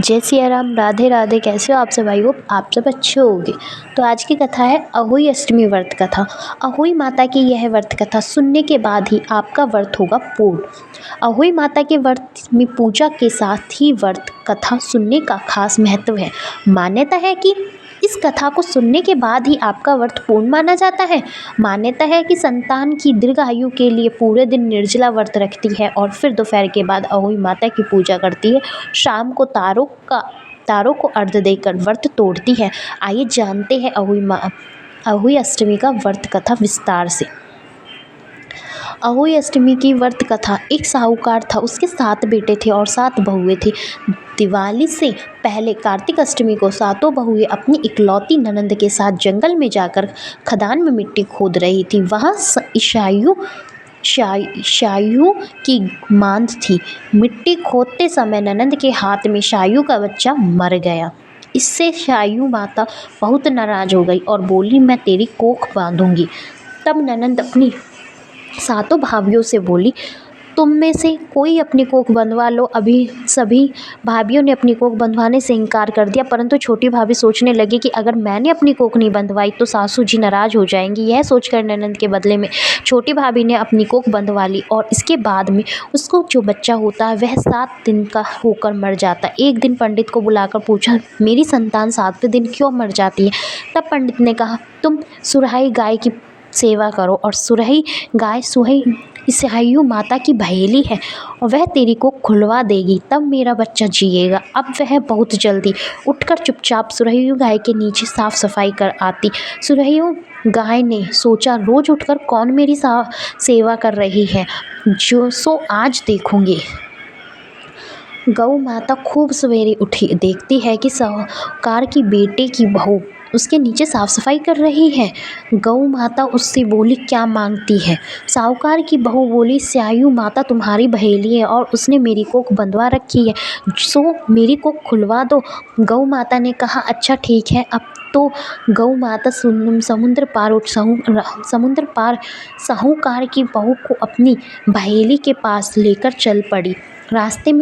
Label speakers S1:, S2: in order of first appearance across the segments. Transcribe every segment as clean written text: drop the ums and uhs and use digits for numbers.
S1: जय सिया राम, राधे राधे। कैसे हो आप सब? आई होप आप सब अच्छे होंगे। तो आज की कथा है अहोई अष्टमी व्रत कथा। अहोई माता की यह व्रत कथा सुनने के बाद ही आपका व्रत होगा पूर्ण। अहोई माता के व्रत में पूजा के साथ ही व्रत कथा सुनने का खास महत्व है। मान्यता है कि इस कथा को सुनने के बाद ही आपका व्रत पूर्ण माना जाता है। मान्यता है कि संतान की दीर्घायु के लिए पूरे दिन निर्जला व्रत रखती है और फिर दोपहर के बाद अहोई माता की पूजा करती है। शाम को तारों को अर्घ्य देकर व्रत तोड़ती है। आइए जानते हैं अहोई अष्टमी का व्रत कथा विस्तार से। अहोई अष्टमी की व्रत कथा। एक साहूकार था, उसके 7 बेटे थे और 7 बहुएं थी। दिवाली से पहले कार्तिक अष्टमी को सातों बहुएं अपनी इकलौती ननंद के साथ जंगल में जाकर खदान में मिट्टी खोद रही थी। वहाँ शायू की मांद थी। मिट्टी खोदते समय ननंद के हाथ में शायू का बच्चा मर गया। इससे शायू माता बहुत नाराज हो गई और बोली, मैं तेरी कोख बांधूंगी। तब ननंद अपनी सातों भाभियों से बोली, तुम में से कोई अपनी कोख बंधवा लो। अभी सभी भाभियों ने अपनी कोख बंधवाने से इनकार कर दिया, परंतु छोटी भाभी सोचने लगी कि अगर मैंने अपनी कोख नहीं बंधवाई तो सासू जी नाराज हो जाएंगी। यह सोचकर ननंद के बदले में छोटी भाभी ने अपनी कोख बंधवा ली और इसके बाद में उसको जो बच्चा होता है वह 7 दिन का होकर मर जाता है। एक दिन पंडित को बुलाकर पूछा, मेरी संतान 7वें दिन क्यों मर जाती है? तब पंडित ने कहा, तुम सुरहाई गाय की सेवा करो और सुरही गाय शायू माता की बहेली है और वह तेरी को खुलवा देगी, तब मेरा बच्चा जिएगा। अब वह बहुत जल्दी उठकर चुपचाप सुरहियू गाय के नीचे साफ सफाई कर आती। सुरहियू गाय ने सोचा, रोज उठकर कौन मेरी सेवा कर रही है, जो आज देखूंगी। गौ माता खूब सवेरे उठी, देखती है कि साहूकार की बेटे की बहू उसके नीचे साफ सफाई कर रही है। गौ माता उससे बोली, क्या मांगती है? साहूकार की बहू बोली, शायू माता तुम्हारी बहेली है और उसने मेरी कोख बंधवा रखी है, सो मेरी कोख खुलवा दो। गौ माता ने कहा, अच्छा ठीक है। अब तो गौ माता समुद्र पार साहूकार की बहू को अपनी बहेली के पास लेकर चल पड़ी। रास्ते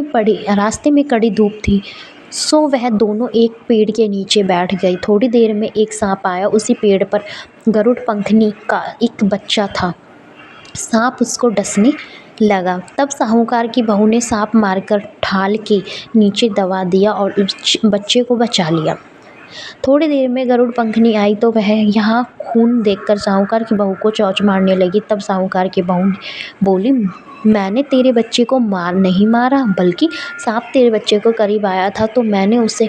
S1: में कड़ी धूप थी, सो वह दोनों एक पेड़ के नीचे बैठ गई। थोड़ी देर में एक सांप आया। उसी पेड़ पर गरुड़ पंखनी का एक बच्चा था। सांप उसको डसने लगा। तब साहूकार की बहू ने सांप मारकर ढाल के नीचे दबा दिया और बच्चे को बचा लिया। थोड़ी देर में गरुड़ पंखनी आई तो वह यहाँ खून देखकर साहूकार की बहू को चौंच मारने लगी। तब साहूकार की बहू ने बोली, मैंने तेरे बच्चे को नहीं मारा, बल्कि सांप तेरे बच्चे को करीब आया था तो मैंने उसे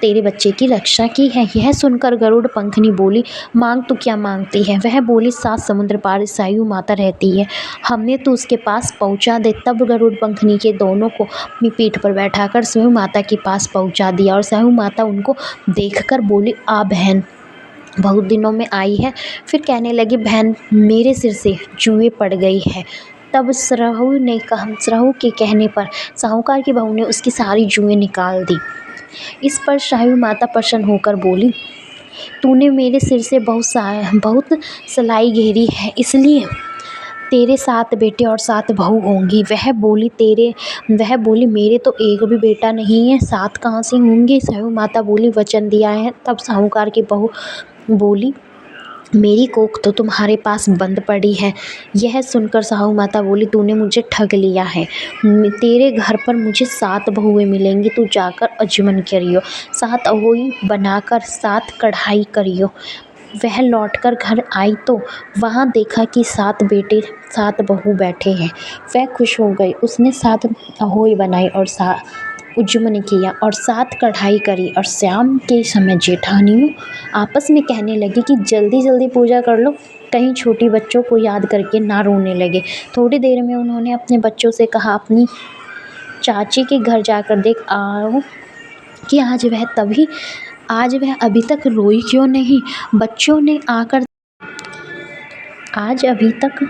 S1: तेरे बच्चे की रक्षा की है। यह सुनकर गरुड़ पंखनी बोली, मांग तो क्या मांगती है? वह बोली, 7 समुद्र पार शायू माता रहती है, हमें तो उसके पास पहुंचा दे। तब गरुड़ पंखनी के दोनों को अपनी पीठ पर बैठाकर शायू माता के पास पहुंचा दिया और शायू माता उनको देखकर बोली, आ बहन, बहुत दिनों में आई है। फिर कहने लगी, बहन, मेरे सिर से जुएं पड़ गई है। तब सरहू के कहने पर साहूकार की बहू ने उसकी सारी जुएं निकाल दी। इस पर शायू माता प्रसन्न होकर बोली, तूने मेरे सिर से बहुत सलाई घेरी है, इसलिए तेरे 7 बेटे और 7 बहू होंगी। वह बोली, मेरे तो एक भी बेटा नहीं है, 7 कहाँ से होंगे? शायू माता बोली, वचन दिया है। तब साहूकार की बहू बोली, मेरी कोख तो तुम्हारे पास बंद पड़ी है। यह सुनकर साहू माता बोली, तूने मुझे ठग लिया है। तेरे घर पर मुझे 7 बहुएं मिलेंगी, तू जाकर अजमन करियो, 7 अहोई बनाकर 7 कढ़ाई करियो। वह लौटकर घर आई तो वहाँ देखा कि 7 बेटे 7 बहू बैठे हैं। वह खुश हो गई। उसने 7 अहोई बनाई और उज्जमन किया और 7 कढ़ाई करी। और शाम के समय जेठानियों आपस में कहने लगी कि जल्दी जल्दी पूजा कर लो, कहीं छोटी बच्चों को याद करके ना रोने लगे। थोड़ी देर में उन्होंने अपने बच्चों से कहा, अपनी चाची के घर जाकर देख आओ कि आज वह अभी तक रोई क्यों नहीं। बच्चों ने आकर आज अभी तक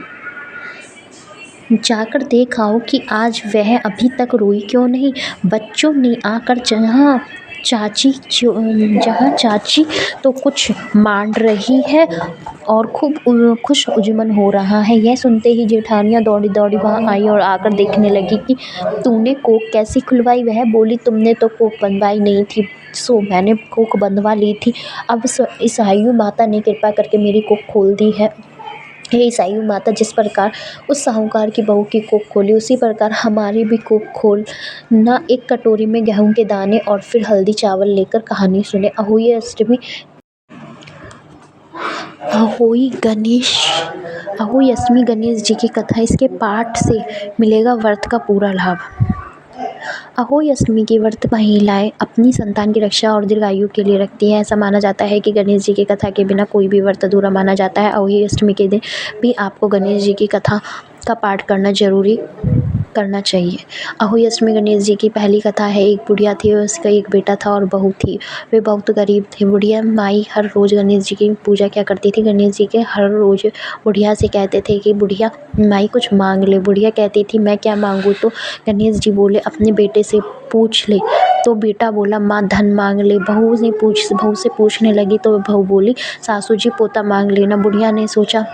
S1: जाकर देखा कि आज वह अभी तक रोई क्यों नहीं। बच्चों ने आकर जहाँ चाची जहाँ चाची तो कुछ मांड रही है और खूब खुश उजमन हो रहा है। यह सुनते ही जेठानियाँ दौड़ी दौड़ी वहाँ आई और आकर देखने लगी कि तूने कोक कैसी खुलवाई। वह बोली, तुमने तो कोक बनवाई नहीं थी, सो मैंने कोक बनवा ली थी। अब ईसाई माता ने कृपा करके मेरी कोक खोल दी है। हे ईसाई माता, जिस प्रकार उस साहूकार की बहू की कोख खोली, उसी प्रकार हमारी भी कोख खोलना। एक कटोरी में गेहूं के दाने और फिर हल्दी चावल लेकर कहानी सुने। अहोई अष्टमी गणेश जी की कथा। इसके पाठ से मिलेगा व्रत का पूरा लाभ। अहोई अष्टमी की व्रत महिलाएं अपनी संतान की रक्षा और दीर्घायु के लिए रखती हैं। ऐसा माना जाता है कि गणेश जी की कथा के बिना कोई भी व्रत अधूरा माना जाता है। अहोई अष्टमी के दिन भी आपको गणेश जी की कथा का पाठ करना चाहिए। अहोई अष्टमी गणेश जी की पहली कथा है। एक बुढ़िया थी, उसका एक बेटा था और बहू थी। वे बहुत गरीब थे। बुढ़िया माई हर रोज गणेश जी की पूजा क्या करती थी। गणेश जी के हर रोज बुढ़िया से कहते थे कि बुढ़िया माई कुछ मांग ले। बुढ़िया कहती थी, मैं क्या मांगू। तो गणेश जी बोले, अपने बेटे से पूछ ले। तो बेटा बोला, माँ धन मांग ले। बहू से पूछने लगी तो बहू बोली, सासू जी पोता मांग लेना। बुढ़िया ने सोचा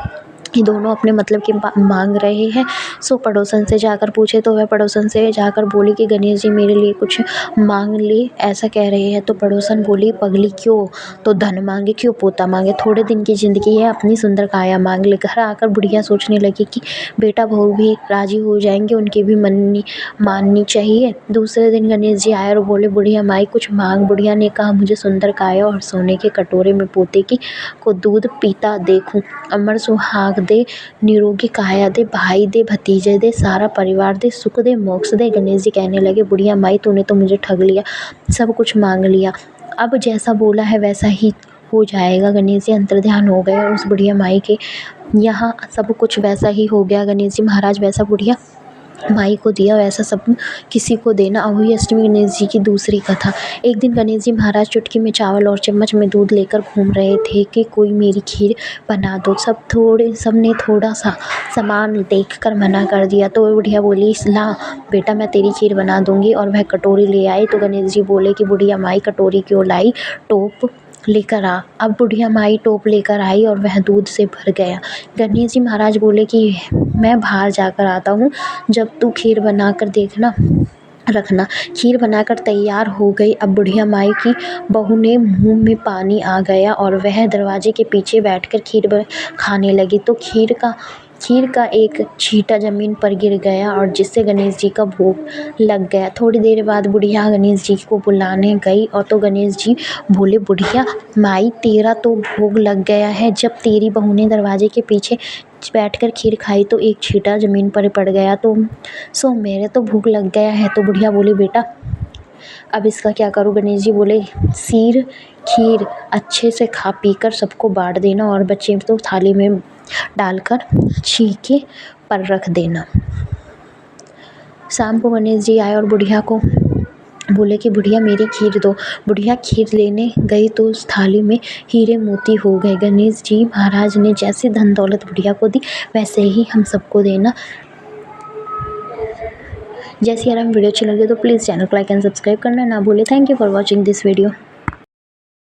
S1: ये दोनों अपने मतलब की मांग रहे हैं, सो पड़ोसन से जाकर पूछे। तो वह पड़ोसन से जाकर बोली कि गणेश जी मेरे लिए कुछ मांग ले, ऐसा कह रहे हैं। तो पड़ोसन बोली, पगली क्यों तो धन मांगे, क्यों पोता मांगे। थोड़े दिन की जिंदगी है, अपनी सुंदर काया मांग ले। घर आकर बुढ़िया सोचने लगी कि बेटा बहू भी राजी हो जाएंगे, उनकी भी माननी चाहिए। दूसरे दिन गणेश जी आए और बोले, बुढ़िया माई कुछ मांग। बुढ़िया ने कहा, मुझे सुंदर काया और सोने के कटोरे में पोते की को दूध पीता देखूं, अमर सुहाग दे, निरोगी काया दे, भाई दे, भतीजे दे, सारा परिवार दे, सुख दे, मोक्ष दे। गणेश जी कहने लगे, बुढ़िया माई तूने तो मुझे ठग लिया, सब कुछ मांग लिया, अब जैसा बोला है वैसा ही हो जाएगा। गणेश जी अंतर्ध्यान हो गए और उस बुढ़िया माई के यहाँ सब कुछ वैसा ही हो गया। गणेश जी महाराज वैसा बुढ़िया माई को दिया वैसा सब किसी को देना। अहोई अष्टमी गणेश जी की दूसरी कथा। एक दिन गणेश जी महाराज चुटकी में चावल और चम्मच में दूध लेकर घूम रहे थे कि कोई मेरी खीर बना दो। सबने थोड़ा सा सामान देखकर मना कर दिया। तो वह बुढ़िया बोली, ला बेटा मैं तेरी खीर बना दूंगी, और वह कटोरी ले आई। तो गणेश जी बोले कि बुढ़िया माई कटोरी क्यों लाई, टोप लेकर आ। अब बुढ़िया माई टोप लेकर आई और वह दूध से भर गया। गणेश जी महाराज बोले कि मैं बाहर जाकर आता हूँ, जब तू खीर बनाकर रखना। खीर बनाकर तैयार हो गई। अब बुढ़िया माई की बहू ने मुंह में पानी आ गया और वह दरवाजे के पीछे बैठकर खीर खाने लगी। तो खीर का एक छींटा जमीन पर गिर गया और जिससे गणेश जी का भोग लग गया। थोड़ी देर बाद बुढ़िया गणेश जी को बुलाने गई और तो गणेश जी बोले, बुढ़िया माई तेरा तो भोग लग गया है। जब तेरी बहू ने दरवाजे के पीछे बैठकर खीर खाई तो एक छींटा जमीन पर पड़ गया, तो सो मेरे तो भूख लग गया है। तो बुढ़िया बोली, बेटा अब इसका क्या करूँ। गणेश जी बोले, खीर अच्छे से खा पी कर सबको बांट देना और बच्चे तो थाली में डालकर छीके पर रख देना। शाम को गणेश जी आए और बुढ़िया को बोले कि बुढ़िया मेरी खीर दो। बुढ़िया खीर लेने गई तो उस थाली में हीरे मोती हो गए। गणेश जी महाराज ने जैसे धन दौलत बुढ़िया को दी वैसे ही हम सबको देना। जैसे यार हम वीडियो अच्छी लगे तो प्लीज़ चैनल को लाइक एंड सब्सक्राइब करना ना भूले। Thank you for watching this video.